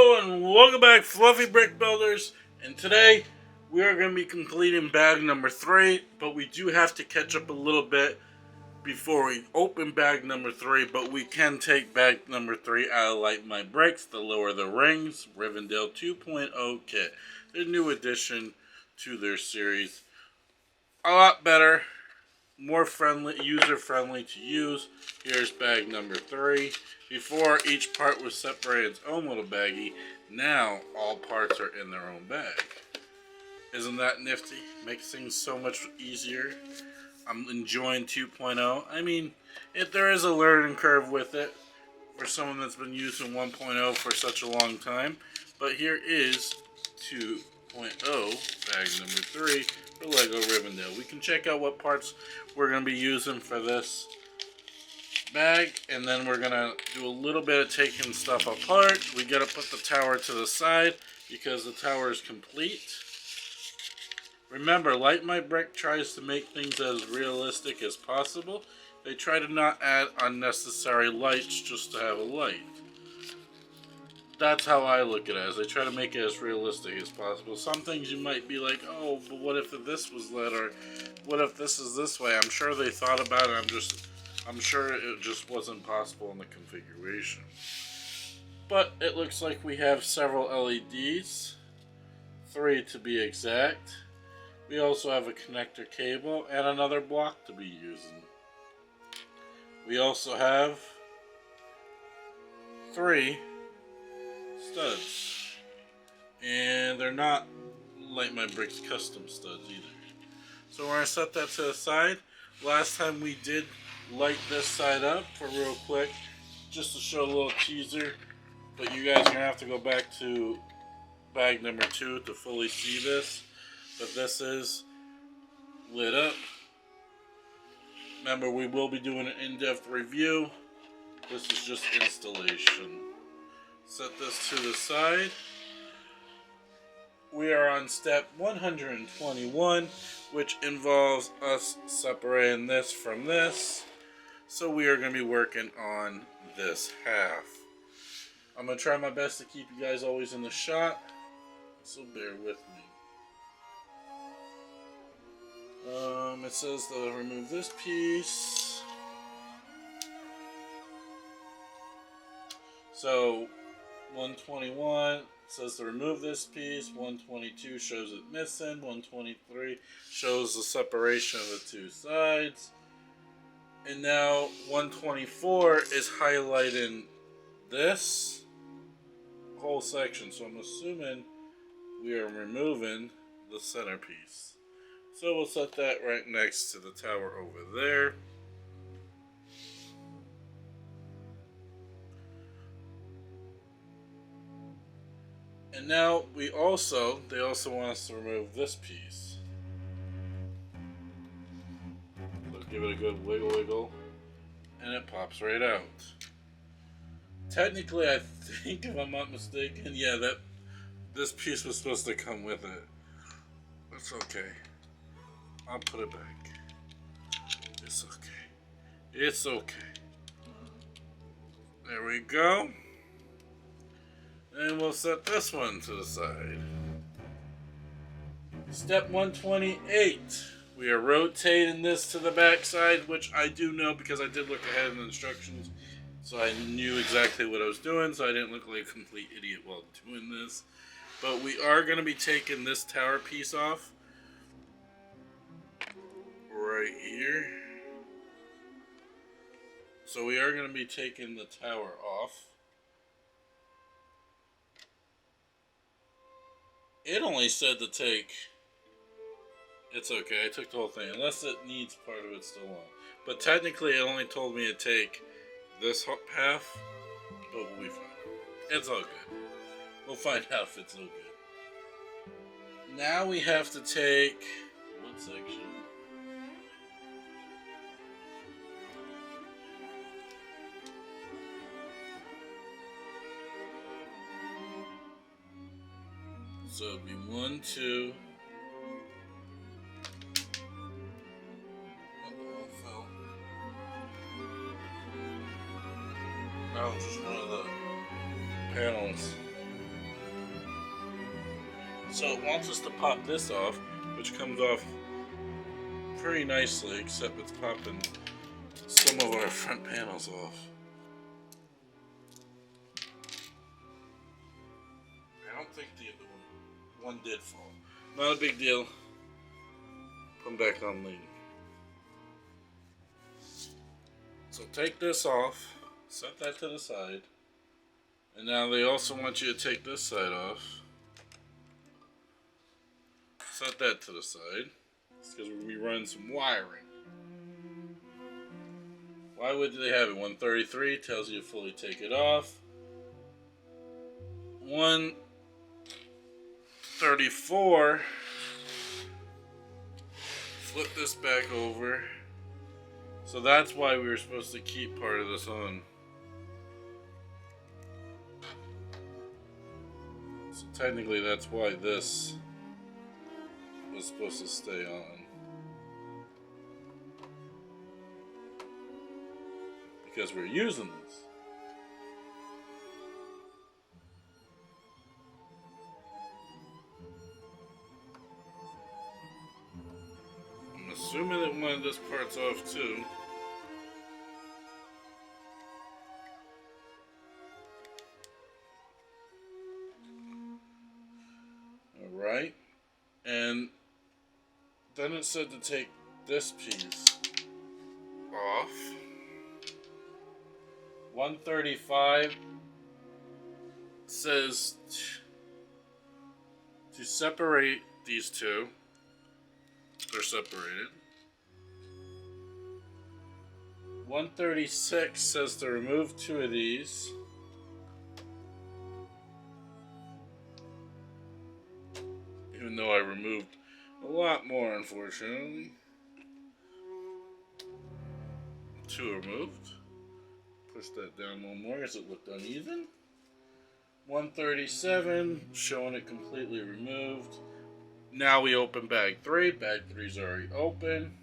Hello and welcome back, Fluffy Brick Builders. And today we are going to be completing bag number 3, but we do have to catch up a little bit before we open bag number 3. But we can take bag number 3 out of Light My Bricks, the Lower the Rings Rivendell 2.0 kit, the new addition to their series. A lot better, more friendly, user friendly to use. Here's bag number 3. Before, each part was separated its own little baggie. Now all parts are in their own bag. Isn't that nifty? Makes things so much easier. I'm enjoying 2.0. I mean, there is a learning curve with it for someone that's been using 1.0 for such a long time. But here is 2.0 bag number 3 for Lego Rivendell. We can check out what parts we're going to be using for this bag, and then we're going to do a little bit of taking stuff apart. We got to put the tower to the side because the tower is complete. Remember, Light My Brick tries to make things as realistic as possible. They try to not add unnecessary lights just to have a light. That's how I look at it, as they try to make it as realistic as possible. Some things you might be like, oh, but what if this was lit, or what if this is this way? I'm sure they thought about it, I'm sure it just wasn't possible in the configuration. But it looks like we have several LEDs, 3 to be exact. We also have a connector cable and another block to be using. We also have 3 studs, and they're not Light My Bricks custom studs either. So we're going to set that to the side. Last time we did light this side up for real quick, just to show a little teaser, but you guys are going to have to go back to bag number 2 to fully see this. But this is lit up. Remember, we will be doing an in-depth review. This is just installation. Set this to the side. We are on step 121, which involves us separating this from this. So we are going to be working on this half. I'm going to try my best to keep you guys always in the shot, so bear with me. It says to remove this piece. So 121 says to remove this piece. 122 shows it missing. 123 shows the separation of the 2 sides. And now 124 is highlighting this whole section. So I'm assuming we are removing the centerpiece. So we'll set that right next to the tower over there. And now they also want us to remove this piece. So give it a good wiggle, and it pops right out. Technically, I think, if I'm not mistaken, yeah, this piece was supposed to come with it. That's okay. I'll put it back. It's okay. It's okay. There we go. And we'll set this one to the side. Step 128. We are rotating this to the back side, which I do know because I did look ahead in the instructions. So I knew exactly what I was doing, so I didn't look like a complete idiot while doing this. But we are going to be taking this tower piece off. Right here. So we are going to be taking the tower off. It only said to take... It's okay, I took the whole thing. Unless it needs part of it still on. But technically it only told me to take this half. But we'll be fine. It's all good. We'll find out if it's all good. Now we have to take... what section? So it'd be 1, 2. That was just one of the panels. So it wants us to pop this off, which comes off pretty nicely, except it's popping some of our front panels off. I don't think the other one did fall. Not a big deal. Put them back on lean. So take this off, set that to the side, and now they also want you to take this side off. Set that to the side. It's because we'll be running some wiring. Why would they have it? 133 tells you to fully take it off. 134. Flip this back over. So that's why we were supposed to keep part of this on. So technically that's why this was supposed to stay on. Because we're using this. I'm assuming that one of this part's off too. Alright. And then it said to take this piece off. 135 says to separate these two. They're separated. 136 says to remove two of these. Even though I removed a lot more, unfortunately. Two removed. Push that down a little more as it looked uneven. 137, showing it completely removed. Now we open bag 3. Bag 3 is already open.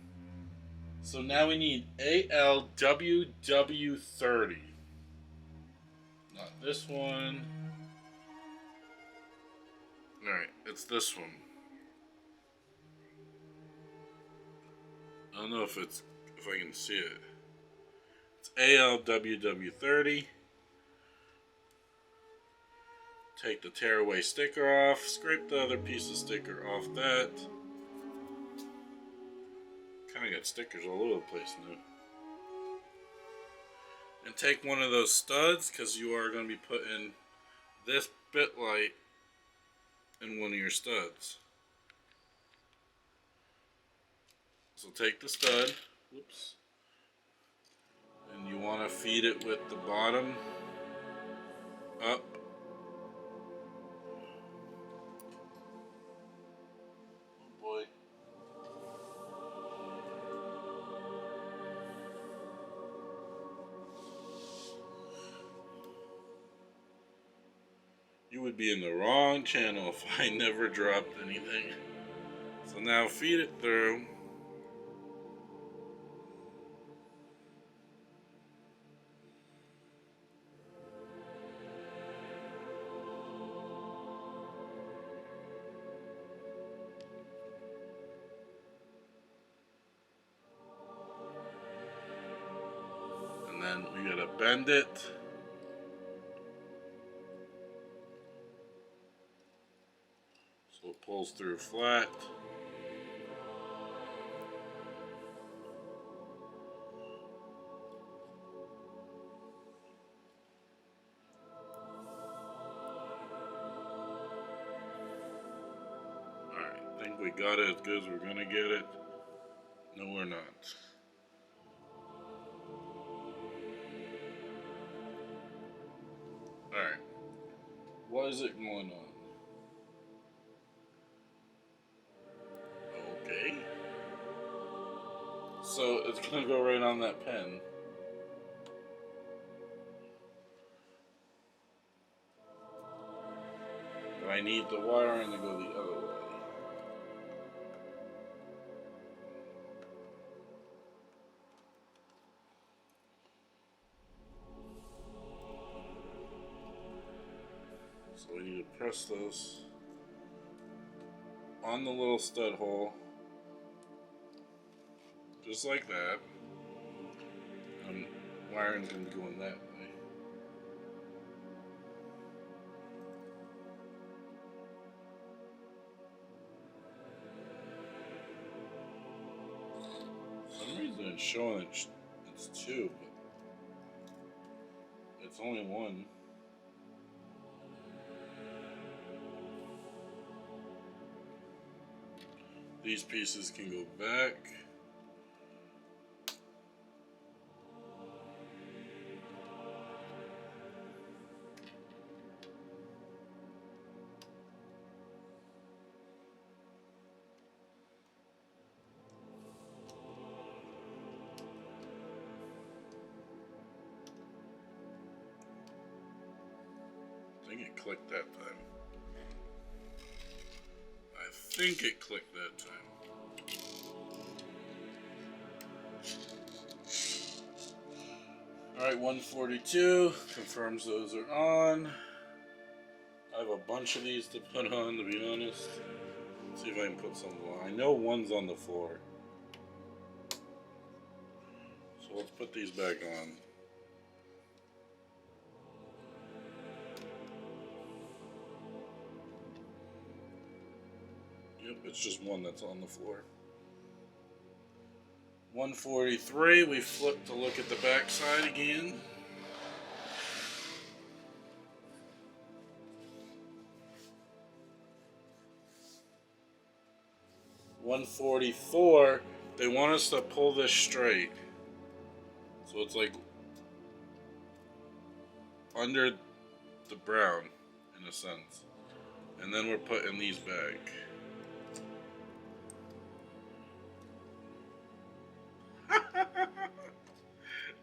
So now we need ALWW30. Not this one. Alright, it's this one. I don't know if I can see it. It's ALWW30. Take the tearaway sticker off. Scrape the other piece of sticker off that. Kind of got stickers all over the place now. And take one of those studs, because you are going to be putting this bit light in one of your studs. So take the stud, whoops, and you want to feed it with the bottom up. Oh boy. You would be in the wrong channel if I never dropped anything. So now feed it through. And then we gotta bend it. So it pulls through flat. Alright, I think we got it as good as we're gonna get it. No, we're not. Alright. What is it going on? Okay. So it's gonna go right on that pen. But I need the wiring to go the other way. So we need to press this. on the little stud hole, just like that. Wiring's going to be going that way. For some reason it's showing it's two, but it's only one. These pieces can go back. I think it clicked that time. I think it clicked that time. Alright, 142 confirms those are on. I have a bunch of these to put on, to be honest. Let's see if I can put some on. I know one's on the floor. So let's put these back on. Yep, it's just one that's on the floor. 143, we flip to look at the back side again. $144, they want us to pull this straight. So it's like under the brown, in a sense. And then we're putting these back.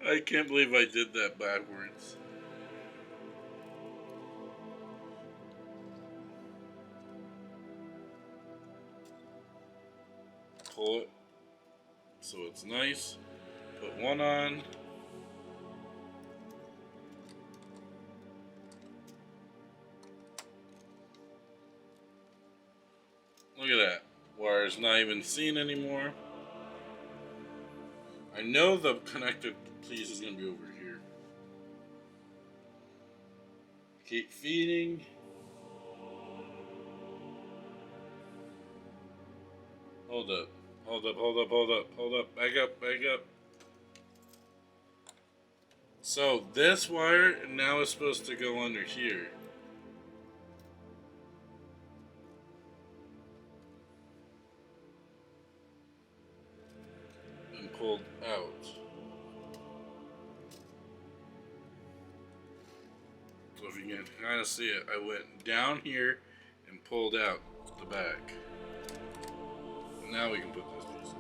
I can't believe I did that backwards. Pull it so it's nice. Put one on. Look at that. Wire's not even seen anymore. I know the connector piece is going to be over here. Keep feeding. Hold up. Hold up, hold up, hold up, hold up. Back up, back up. So this wire now is supposed to go under here. And pulled out. So if you can kind of see it, I went down here and pulled out the back. Now we can put this piece on.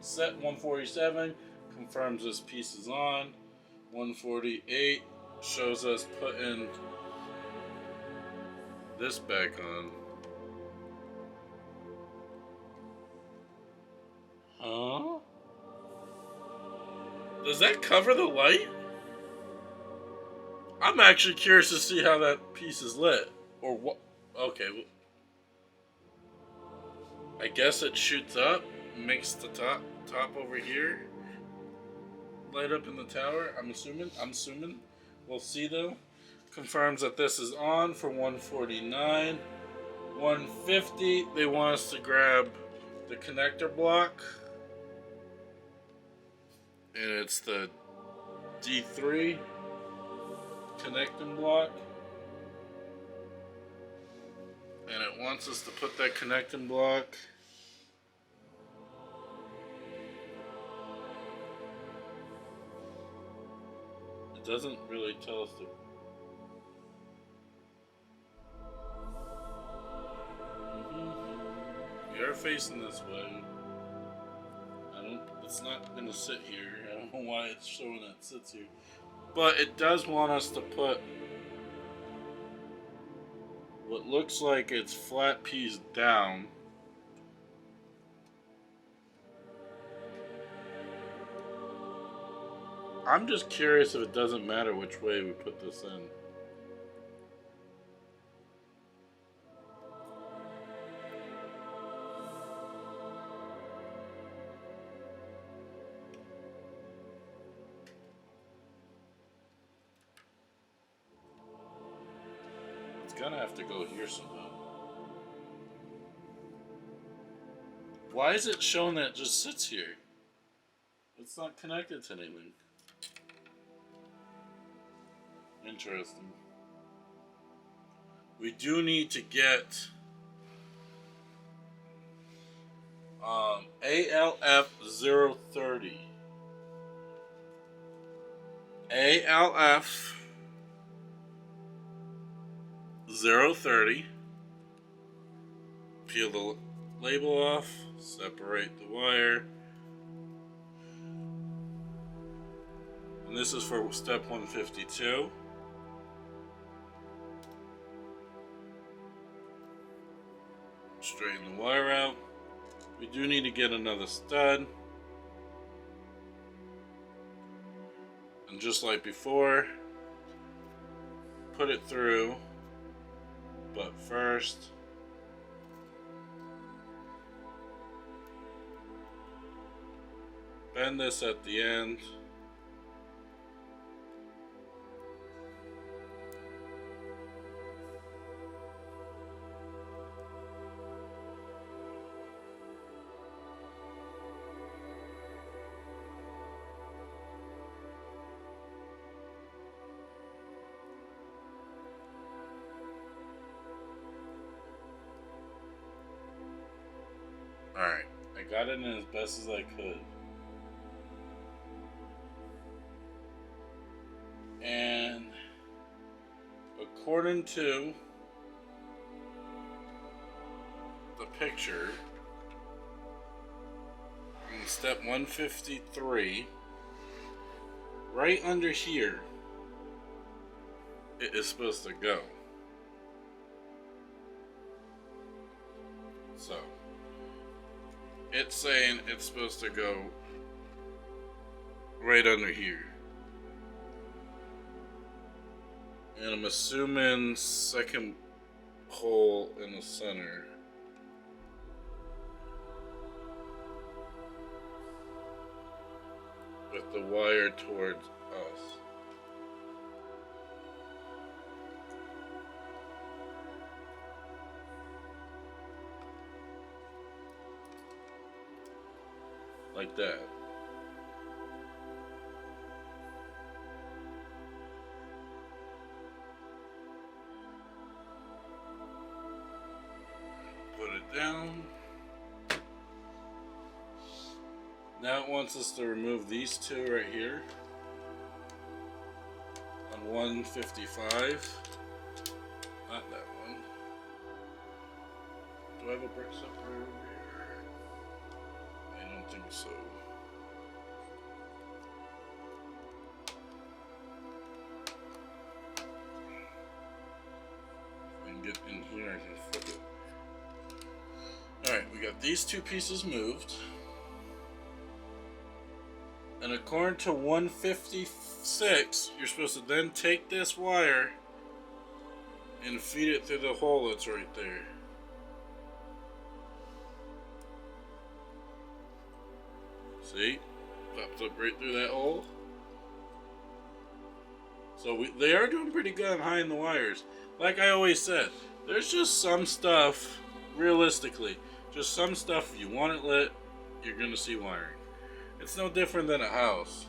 Set 147 confirms this piece is on. 148 shows us putting this back on. Huh? Does that cover the light? I'm actually curious to see how that piece is lit. Or what? Okay. I guess it shoots up, makes the top over here light up in the tower. I'm assuming. We'll see though. Confirms that this is on for 149. 150, they want us to grab the connector block. And it's the D3 connecting block. And it wants us to put that connecting block it doesn't really tell us to. We are facing this way. It's not gonna sit here. I don't know why it's showing that it sits here. But it does want us to put what looks like it's flat piece down. I'm just curious if it doesn't matter which way we put this in. gonna have to go here somehow. Why is it showing that it just sits here? It's not connected to anything. Interesting. We do need to get ALF 030. ALF 030. Peel the label off, separate the wire. And this is for step 152. Straighten the wire out. We do need to get another stud. And just like before, put it through. But first, bend this at the end. Alright, I got it in as best as I could. And according to the picture, in step 153, right under here, it is supposed to go. So, it's saying it's supposed to go right under here. And I'm assuming second hole in the center. With the wire towards us. Like that. Put it down. Now it wants us to remove these two right here on 155. Not that one. Do I have a brick separator over here? I don't think so. If I can get in here, I can flip it. Alright, we got these two pieces moved. And according to 156, you're supposed to then take this wire and feed it through the hole that's right there. See? Pops up right through that hole. So they are doing pretty good on hiding the wires. Like I always said, there's just some stuff, realistically, just some stuff, if you want it lit, you're going to see wiring. It's no different than a house.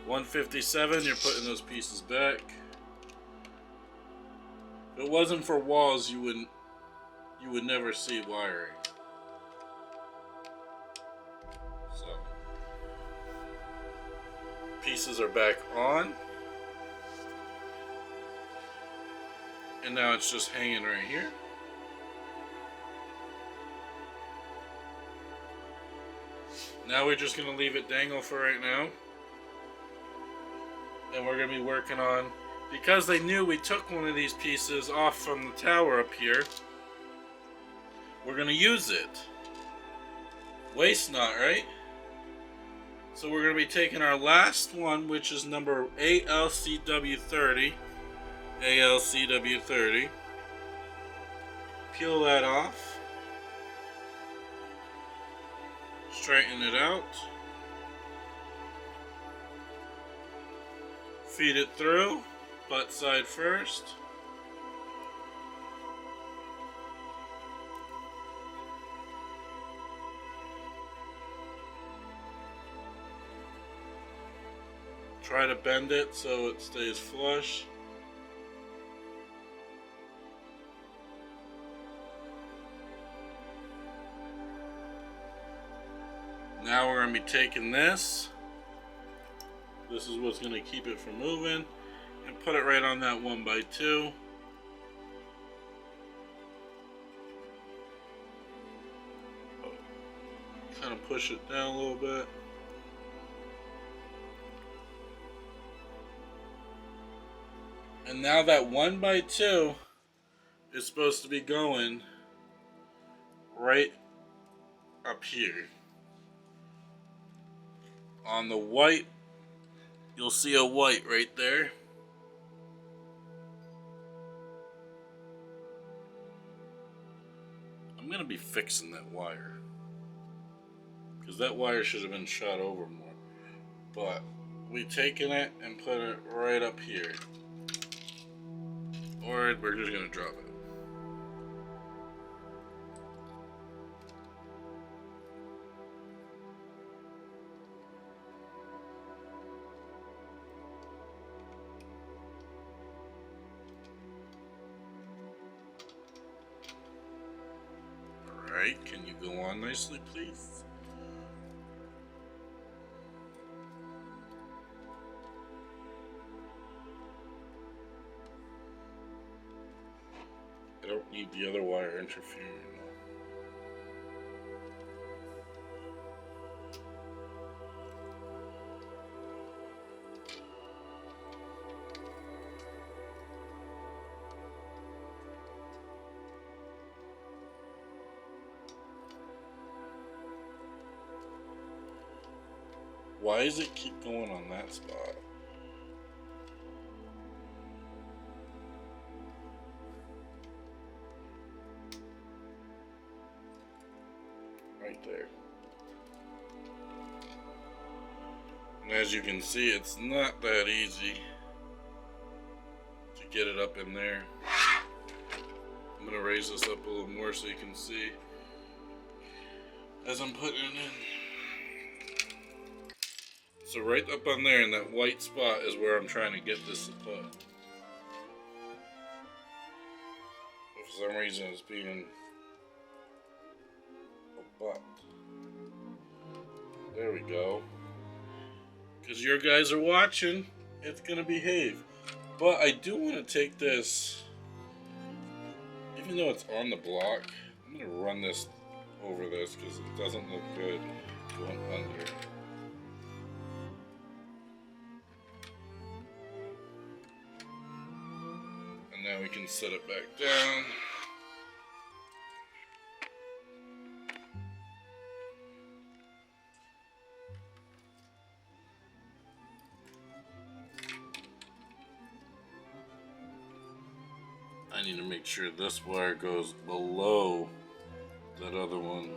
157, you're putting those pieces back. If it wasn't for walls, you would never see wiring. So, pieces are back on. And now it's just hanging right here. Now we're just going to leave it dangle for right now. And we're going to be working on, because they knew we took one of these pieces off from the tower up here, we're going to use it. Waste not, right? So we're going to be taking our last one, which is number ALCW30. ALCW30. Peel that off. Straighten it out. Feed it through, butt side first. try to bend it so it stays flush. Now we're going to be taking this. This is what's going to keep it from moving. And put it right on that 1x2. Kind of push it down a little bit. And now that 1x2 is supposed to be going right up here. On the white, you'll see a white right there. I'm going to be fixing that wire, because that wire should have been shot over more. But we taken it and put it right up here. Or we're just going to drop it. Alright, can you go on nicely, please? I don't need the other wire interfering. Why does it keep going on that spot? Right there. And as you can see, it's not that easy to get it up in there. I'm going to raise this up a little more so you can see as I'm putting it in. So right up on there in that white spot is where I'm trying to get this to put. But for some reason it's being a butt. There we go. Because your guys are watching, it's going to behave. But I do want to take this, even though it's on the block, I'm going to run this over this because it doesn't look good going under. And now we can set it back down. I need to make sure this wire goes below that other one.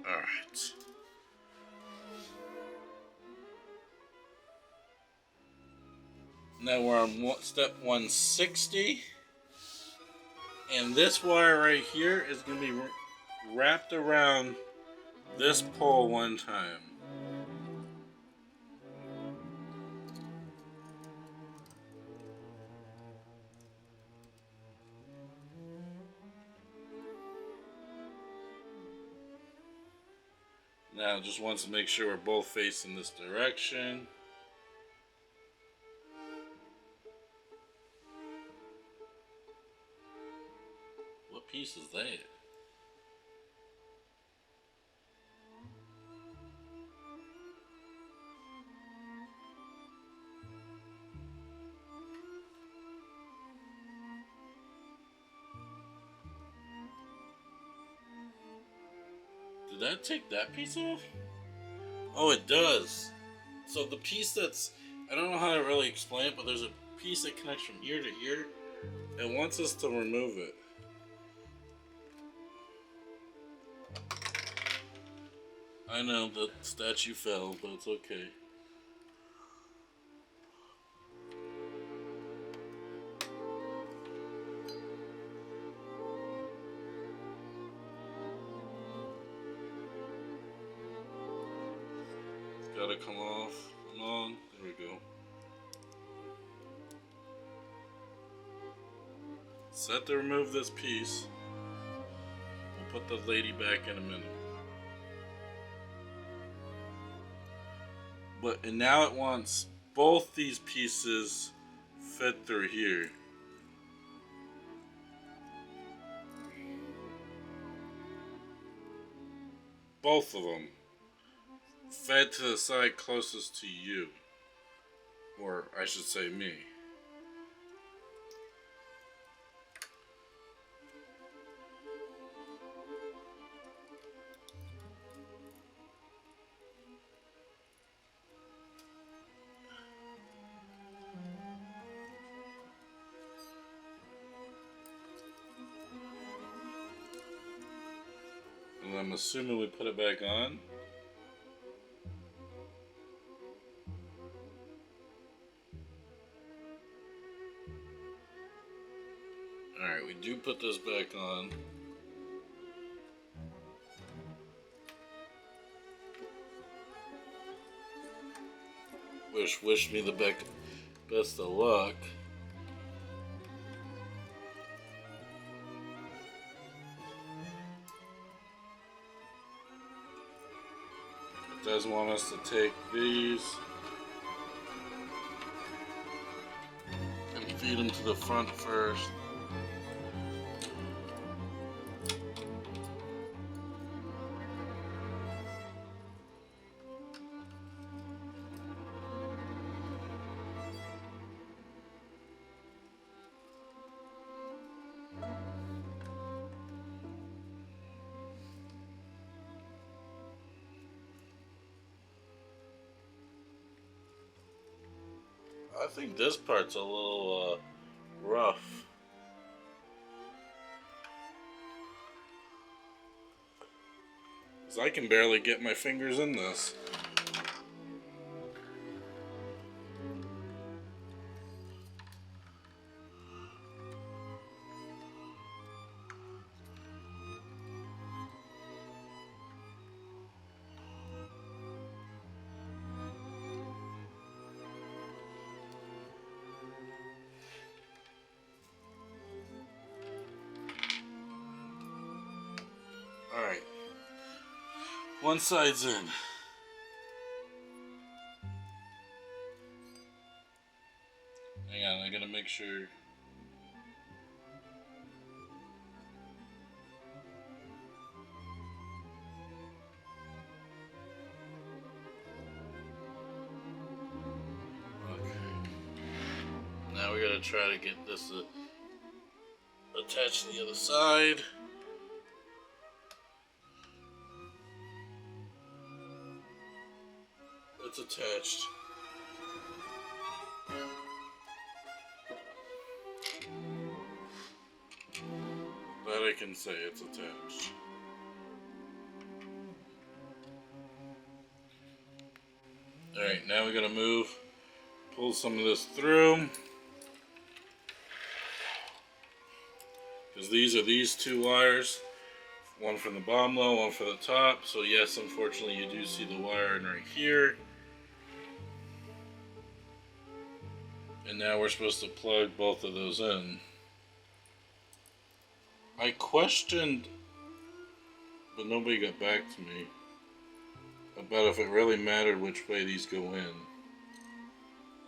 Alright. Now we're on step 160. And this wire right here is going to be wrapped around this pole one time. Now, just wants to make sure we're both facing this direction. What piece is that? Did that take that piece off? Oh, it does. So the piece that's, I don't know how to really explain it, but there's a piece that connects from here to here. It wants us to remove it. I know the statue fell, but it's okay. gotta come off. Come on. There we go. Set to remove this piece. We'll put the lady back in a minute. And now it wants both these pieces fed through here. Both of them fed to the side closest to you, or I should say me. And I'm assuming we put it back on. Alright, we do put this back on. Wish me the best of luck. It does want us to take these and feed them to the front first. I think this part's a little rough. Because I can barely get my fingers in this. Alright. One side's in. Hang on, I gotta make sure. Okay. Now we gotta try to get this attached to the other side. It's attached. That I can say it's attached. Alright, now we're gonna pull some of this through. Because these are these two wires. One from the bottom low, one for the top. So yes, unfortunately you do see the wiring right here. And now we're supposed to plug both of those in. I questioned, but nobody got back to me about if it really mattered which way these go in.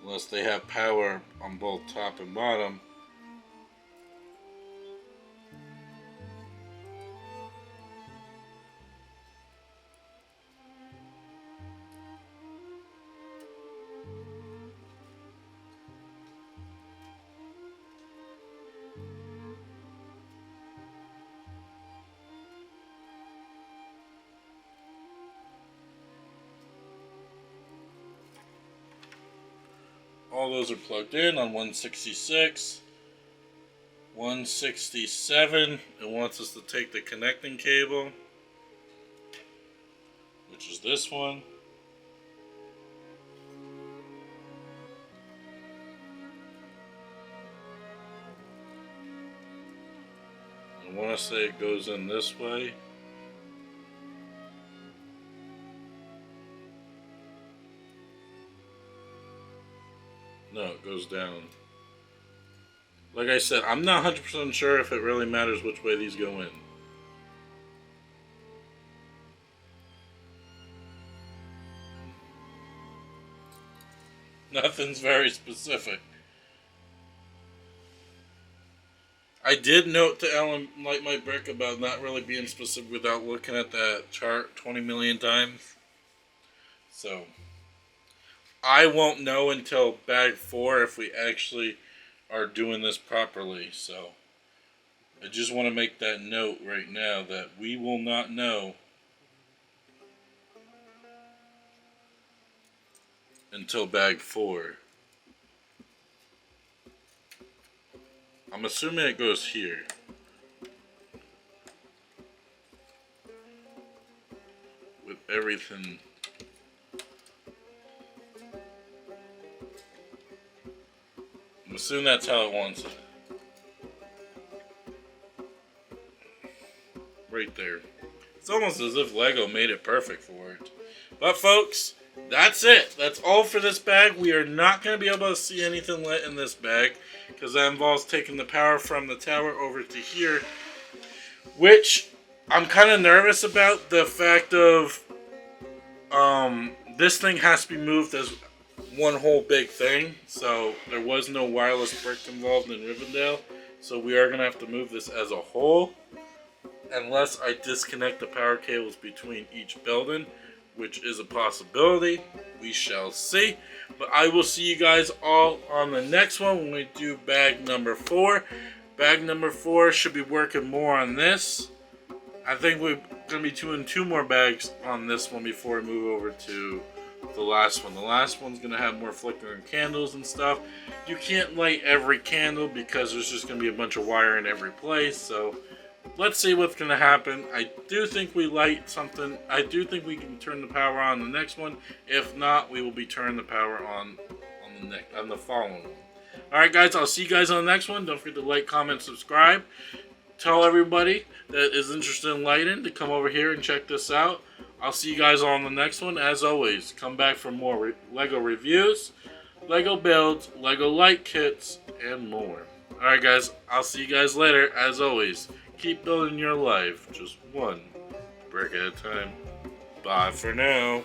Unless they have power on both top and bottom. All those are plugged in on 166. 167, it wants us to take the connecting cable, which is this one. I want to say it goes in this way. No, it goes down. Like I said, I'm not 100% sure if it really matters which way these go in. Nothing's very specific. I did note to Ellen Light My Brick about not really being specific without looking at that chart 20 million times. So, I won't know until bag 4 if we actually are doing this properly. So, I just want to make that note right now that we will not know until bag 4. I'm assuming it goes here. With everything. I'm assuming that's how it wants it. Right there. It's almost as if Lego made it perfect for it. But folks, that's it. That's all for this bag. We are not going to be able to see anything lit in this bag, because that involves taking the power from the tower over to here, which I'm kind of nervous about. The fact of this thing has to be moved as one whole big thing, so there was no wireless brick involved in Rivendell, so we are going to have to move this as a whole, unless I disconnect the power cables between each building, which is a possibility. We shall see. But I will see you guys all on the next one when we do bag number 4. Bag number 4 should be working more on this. I think we're going to be doing 2 more bags on this one before we move over to the last one. The last one's going to have more flickering candles and stuff. You can't light every candle because there's just going to be a bunch of wire in every place. So let's see what's going to happen. I do think we light something. I do think we can turn the power on the next one. If not, we will be turning the power on the following one. Alright guys, I'll see you guys on the next one. Don't forget to like, comment, subscribe. Tell everybody that is interested in lighting to come over here and check this out. I'll see you guys on the next one. As always, come back for more Lego reviews, Lego builds, Lego light kits, and more. Alright guys, I'll see you guys later. As always, keep building your life just one brick at a time. Bye for now.